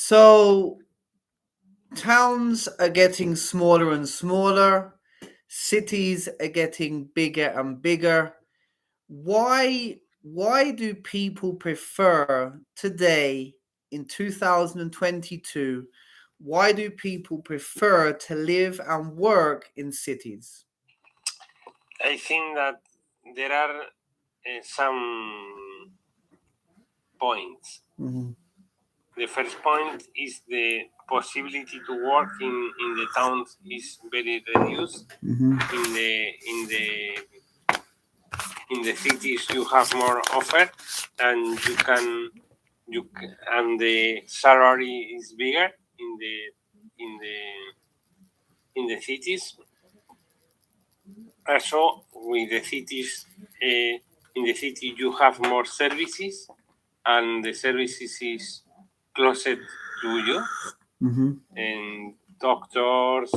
So towns are getting smaller and smaller, cities are getting bigger and bigger. Why do people prefer today in 2022, why do people prefer to live and work in cities? I think that there are some points. Mhm. The first point is the possibility to work in the towns is very reduced. Mhm. In the cities you have more offer, and and the salary is bigger in the in the cities. Also, with the cities, in the city you have more services, and the services is closer to you, Mhm. and doctors,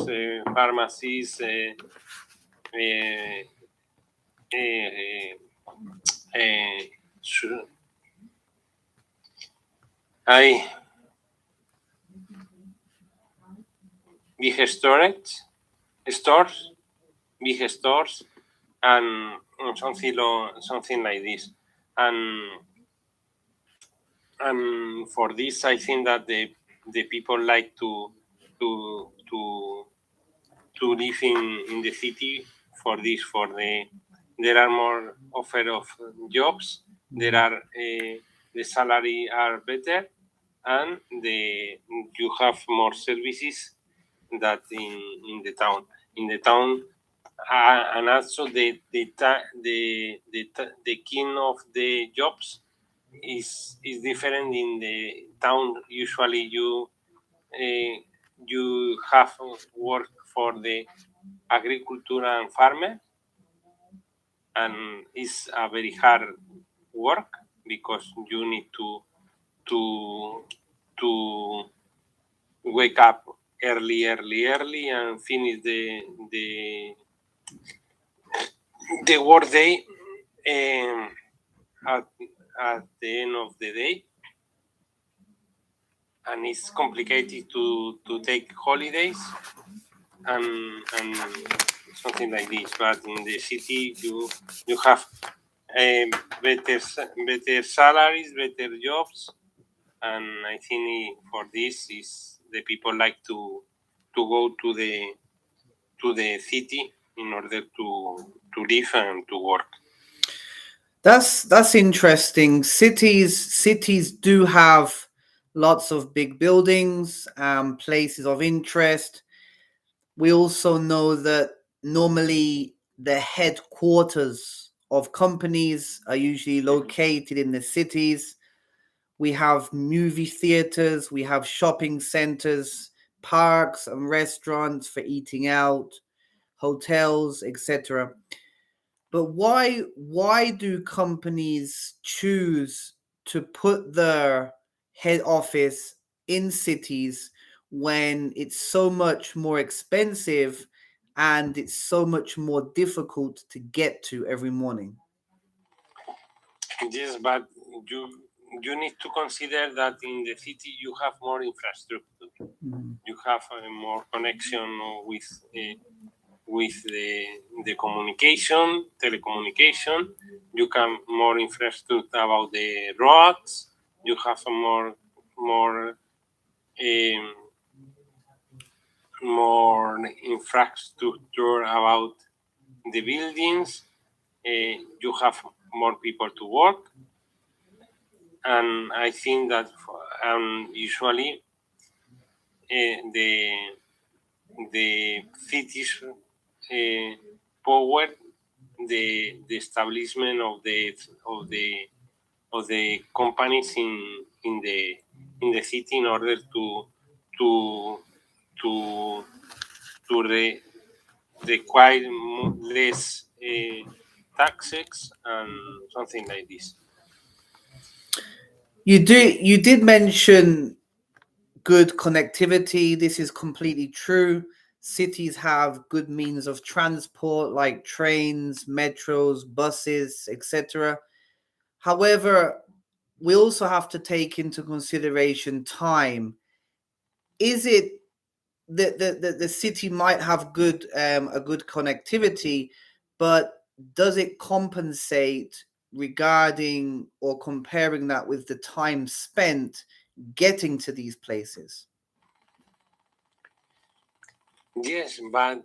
pharmacies, uh, su- I big stores, big stores, and something like this, and for this I think that the people like to to to live in the city for this, for there are more offer of jobs, there are the salary are better, and you have more services that in the town, and also the king of the jobs is different in the town. Usually you have work for the agriculture and farmer, and it's a very hard work because you need to to wake up early and finish the work day, um, at, at the end of the day, and it's complicated to take holidays and something like this. But in the city, you have better salaries, better jobs, and I think for this is the people like to go to the city in order to live and to work. That's interesting. Cities do have lots of big buildings and places of interest. We also know that normally the headquarters of companies are usually located in the cities. We have movie theaters, we have shopping centers, parks and restaurants for eating out, hotels, etc. But why do companies choose to put their head office in cities when it's so much more expensive and it's so much more difficult to get to every morning? Yes, but you you need to consider that in the city you have more infrastructure. Mhm. You have more connection with the communication, telecommunication. You can more infrastructure about the roads. You have a more um, more infrastructure about the buildings. You have more people to work, and I think that usually the cities power the establishment of the companies in the city in order to to to require less taxes and something like this. You did mention good connectivity. This is completely true. Cities have good means of transport like trains, metros, buses, etc. However, we also have to take into consideration time. is it the city might have good a good connectivity, but does it compensate regarding or comparing that with the time spent getting to these places? Yes, but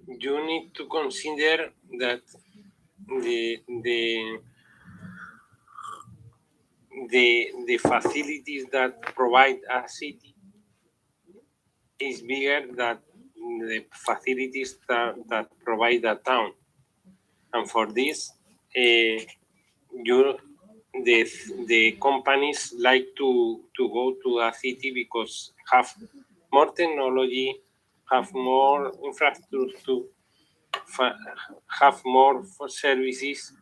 you need to consider that the the facilities that provide a city is bigger than the facilities that provide a town, and for this, you the companies like to go to a city because have more technology, have more infrastructure, have more services,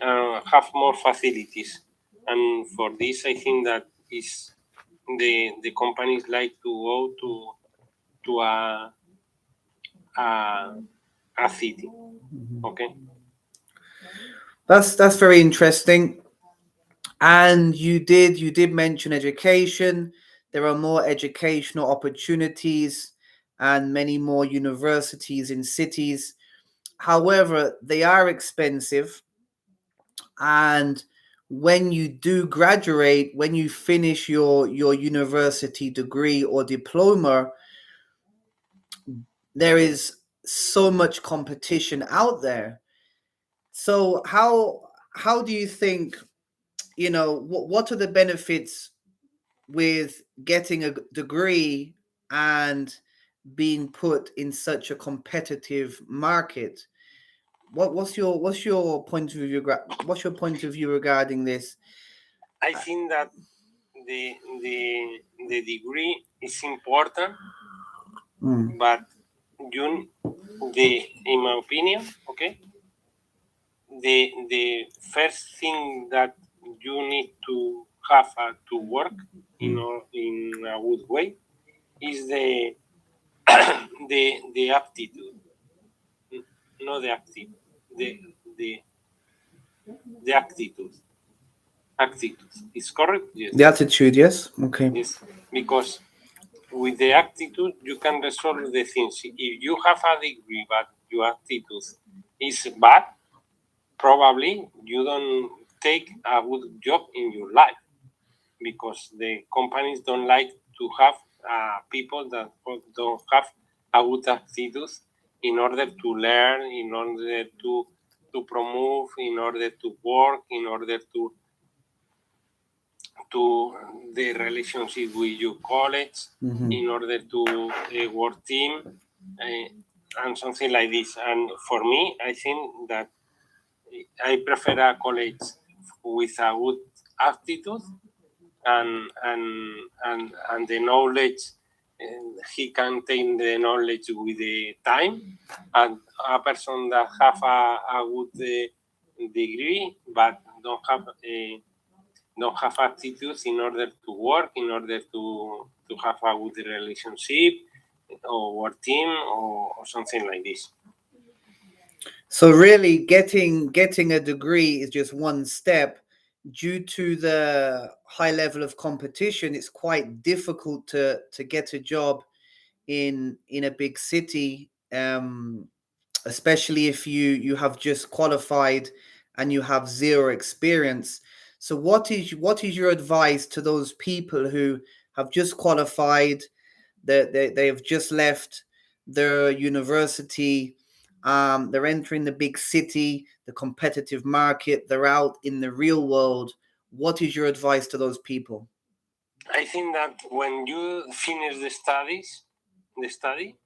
have more facilities, and for this, I think that is the companies like to go to a, a city. Okay. That's very interesting. And you did mention education. There are more educational opportunities and many more universities in cities. However, they are expensive, and when you do graduate, when you finish your university degree or diploma, there is so much competition out there. So how do you think, what are the benefits with getting a degree and being put in such a competitive market? What's your point of view? What's your point of view regarding this? I think that the the degree is important, but you in my opinion, okay, the first thing that you need to have to work in a good way is the aptitude, not the active, the the the attitude is correct. Yes. The attitude, yes. Okay. Yes, because with the attitude you can resolve the things. If you have a degree but your attitude is bad, probably you don't take a good job in your life, because the companies don't like to have people that don't have a good attitude in order to learn, in order to promote, in order to work, in order to the relationship with your colleagues, in order to work team, and something like this. And for me, I think that I prefer a college with a good attitude and the knowledge. He can take the knowledge with the time, and a person that have a good degree but don't have attitudes in order to work, in order to have a good relationship or work team or something like this. So really, getting a degree is just one step. Due to the high level of competition, it's quite difficult to get a job in a big city, especially if you have just qualified and you have zero experience. So what is your advice to those people who have just qualified, that they have just left their university, they're entering the big city, the competitive market, they're out in the real world? What is your advice to those people? I think that when you finish the study,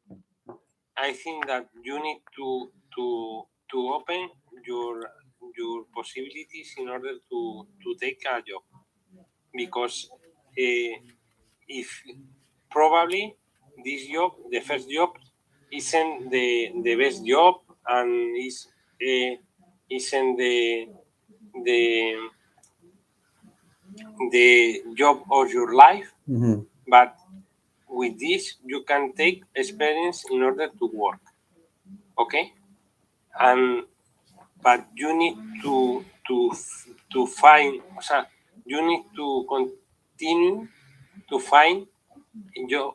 I think that you need to open your your possibilities in order to take a job, because if probably this job, the first job, isn't the best job, and isn't the the job of your life, but with this you can take experience in order to work. Okay. And but you need to find, you need to continue to find job,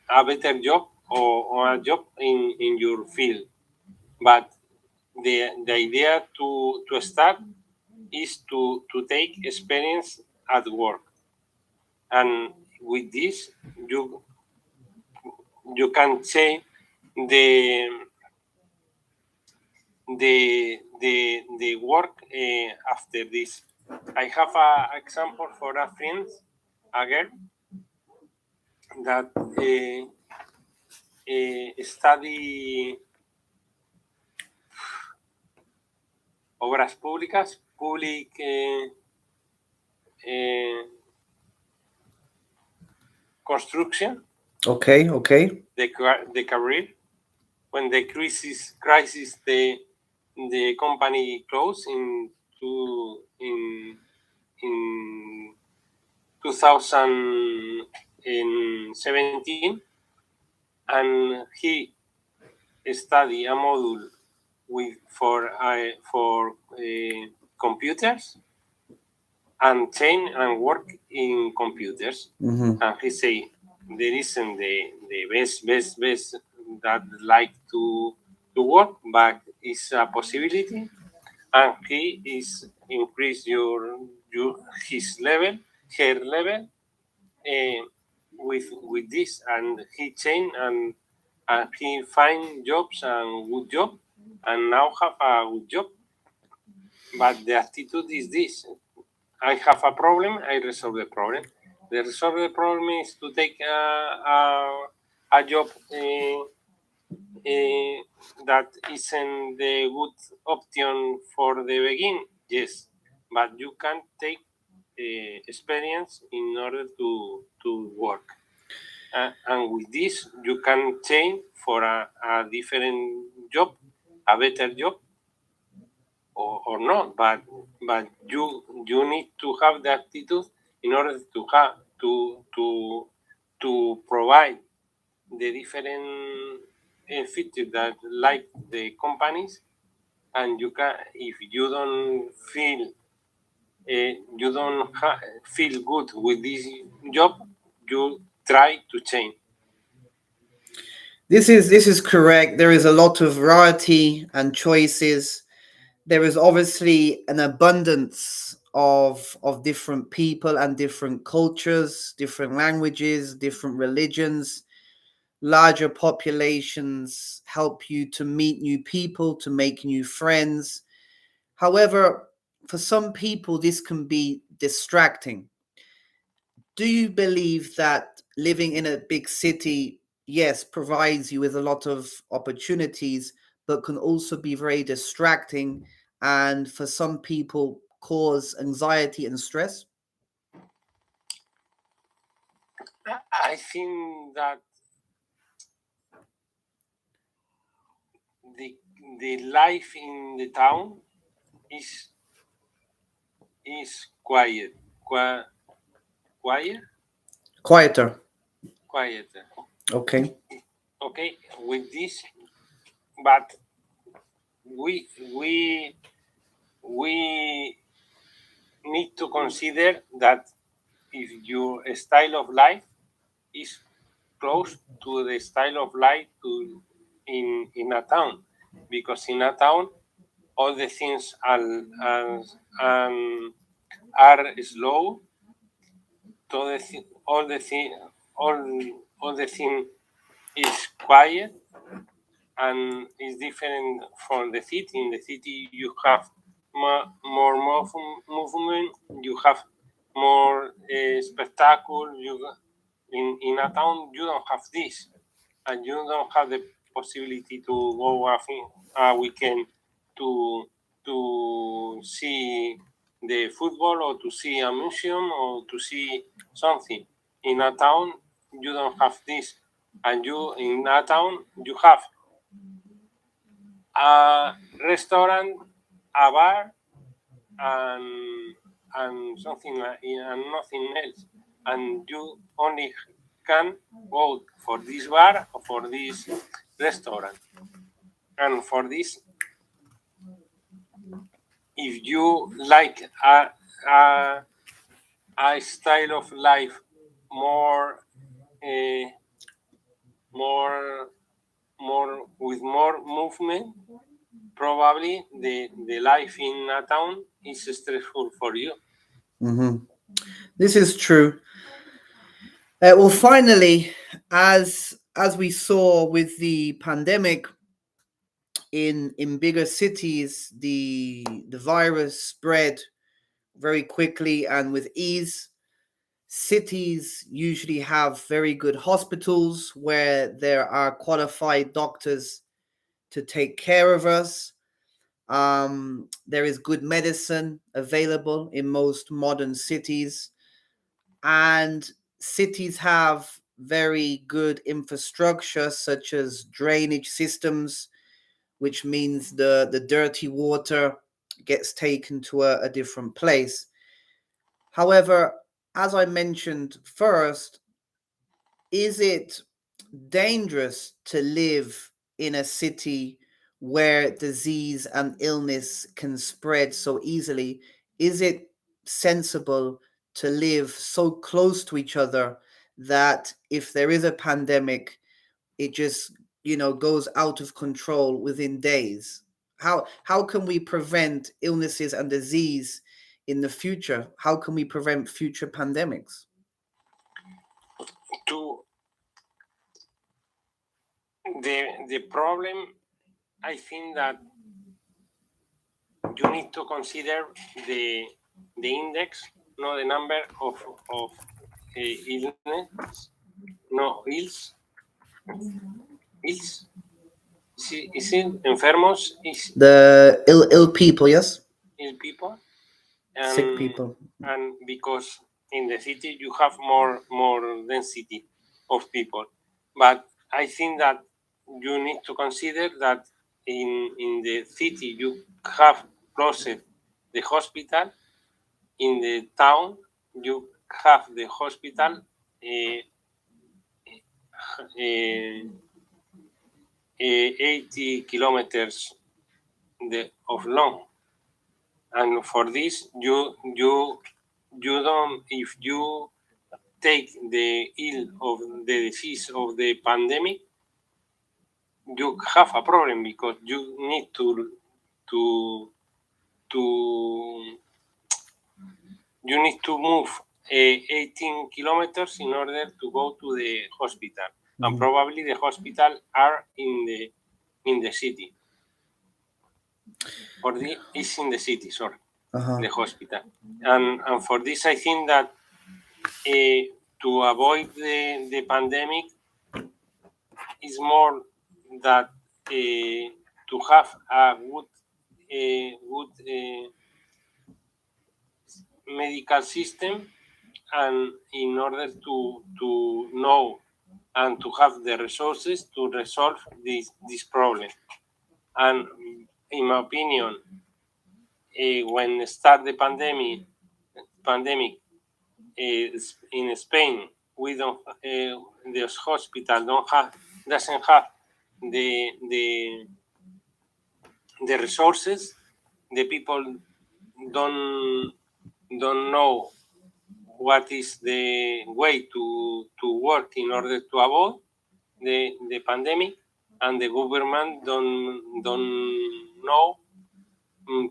a better job, or a job in your field. But the idea to start is to take experience at work, and with this you can change the the work after this. I have a example for a friend, a girl that study obras públicas, public eh, construction, Okay, okay. the career. When the crisis the company closed in 2017, and he studied a module for computers, and change and work in computers. And he say there isn't the best that like to work, but it's a possibility, and he is increase his level, her level, with this, and he change, and he find jobs and good job, and now have a good job. But the attitude is this: I have a problem, I resolve the problem. The resolve the problem is to take a job that isn't the good option for the begin. Yes, but you can take experience in order to work. And with this, you can change for a different job, a better job, or not. But you need to have the attitude in order to have to provide the different features that like the companies, and you can, if you don't feel feel good with this job, you try to change. This is correct. There is a lot of variety and choices. There is obviously an abundance of different people and different cultures, different languages, different religions. Larger populations help you to meet new people, to make new friends. However, for some people, this can be distracting. Do you believe that living in a big city, yes, provides you with a lot of opportunities, but can also be very distracting and for some people cause anxiety and stress? I think that the the life in the town is quiet, quiet, Quieter. quiet. Okay. Okay, with this, but we we we need to consider that if your style of life is close to the style of life in a town, because in a town all the things are slow. All the thing all the thing is quiet, and is different from the city. In the city, you have more movement, you have more spectacle. In a town, you don't have this, and you don't have the possibility to go a weekend to see the football, or to see a museum, or to see something. In a town, you don't have this, and you in a town you have a restaurant, a bar, and something like, and nothing else, and you only can go for this bar or for this restaurant. And for this, if you like a style of life more uh, more with more movement, probably the life in a town is stressful for you. Hmm. This is true. Well, finally, as we saw with the pandemic in bigger cities, the virus spread very quickly and with ease. Cities usually have very good hospitals where there are qualified doctors to take care of us. There is good medicine available in most modern cities, and cities have very good infrastructure, such as drainage systems, which means the dirty water gets taken to a different place. However, as I mentioned first, is it dangerous to live in a city where disease and illness can spread so easily? Is it sensible to live so close to each other that if there is a pandemic, it just, goes out of control within days? How can we prevent illnesses and disease in the future? How can we prevent future pandemics? To the problem, I think that you need to consider the the index, no the number of illness, no ills, is it enfermos, is The ill people, yes? ill people, Sick and people. because in the city you have more density of people, but I think that you need to consider that in the city you have closed the hospital. In the town you have the hospital uh, uh, 80 kilometers of long, and for this you don't, if you take the ill of the disease of the pandemic, you have a problem because you need to to you need to move 18 kilometers in order to go to the hospital, and probably the hospital are in the city, or the is in the city. Sorry, the hospital, and for this I think that to avoid the pandemic is more that to have a good medical system, and in order to know and to have the resources to resolve this problem. And in my opinion, when start the pandemic in Spain, we don't the hospital doesn't have the the resources. The people don't don't know what is the way to work in order to avoid the pandemic, and the government don't know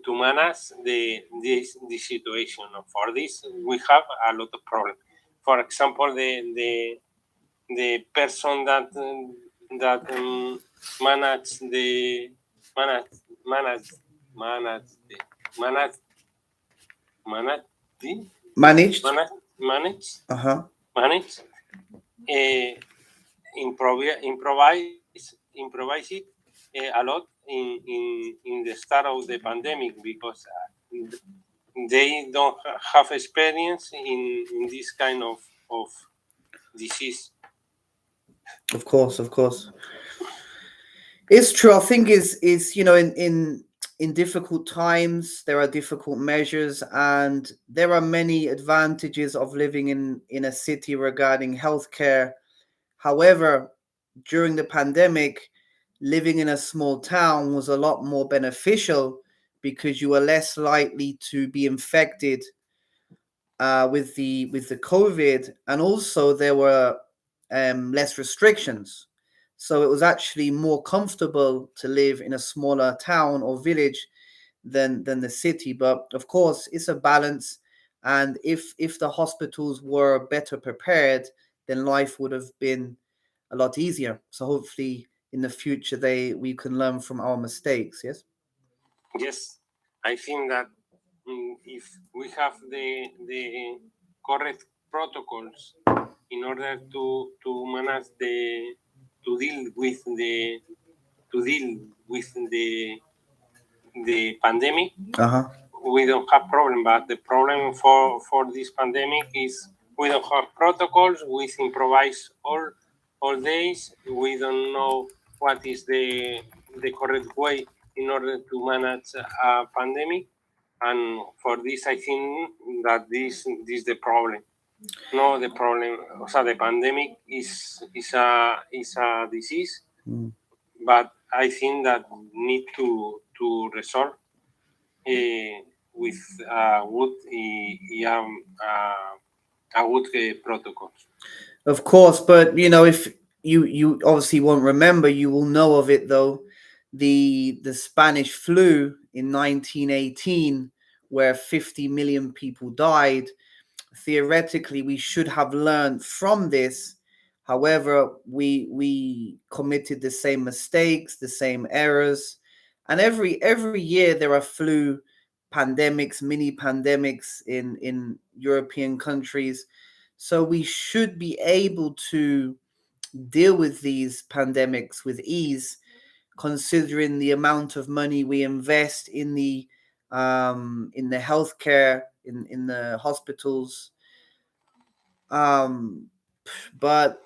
to manage this situation. For this, we have a lot of problems. For example, the person that manage the manage manage manage the manage manage the Managed. manage Uh-huh. manage improvise it a lot in the start of the pandemic, because they don't have experience in this kind of disease. Of course, of course. It's true. I think is in difficult times there are difficult measures, and there are many advantages of living in a city regarding healthcare. However, during the pandemic, living in a small town was a lot more beneficial because you were less likely to be infected with the COVID, and also there were less restrictions. So it was actually more comfortable to live in a smaller town or village than the city. But of course, it's a balance. And if the hospitals were better prepared, then life would have been a lot easier. So hopefully in the future we can learn from our mistakes. Yes. Yes, I think that if we have the correct protocols in order to manage to deal with the to deal with the pandemic, we don't have problem. But the problem for this pandemic is we don't have protocols. We improvise all days. We don't know what is the correct way in order to manage a pandemic. And for this, I think that this is the problem. No, the problem. So the pandemic is a disease, but I think that need to resolve with a good protocols. Of course, but if you obviously won't remember, you will know of it though. The Spanish flu in 1918, where 50 million people died. Theoretically, we should have learned from this. However, we committed the same mistakes, the same errors, and every year there are flu pandemics, mini pandemics in European countries. So we should be able to deal with these pandemics with ease, considering the amount of money we invest in the healthcare, in the hospitals. Um, but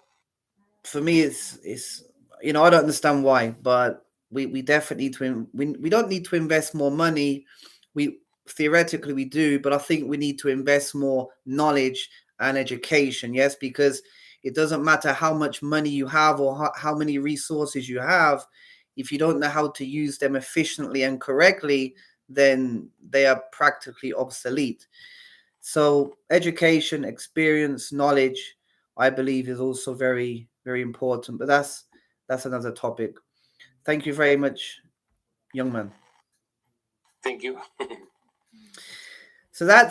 for me, it's I don't understand why, but we definitely need to we don't need to invest more money. We theoretically we do, but I think we need to invest more knowledge and education. Yes, because it doesn't matter how much money you have or how many resources you have. If you don't know how to use them efficiently and correctly, then they are practically obsolete. So education, experience, knowledge, I believe, is also very, very important. But that's another topic. Thank you very much, young man. Thank you. So that's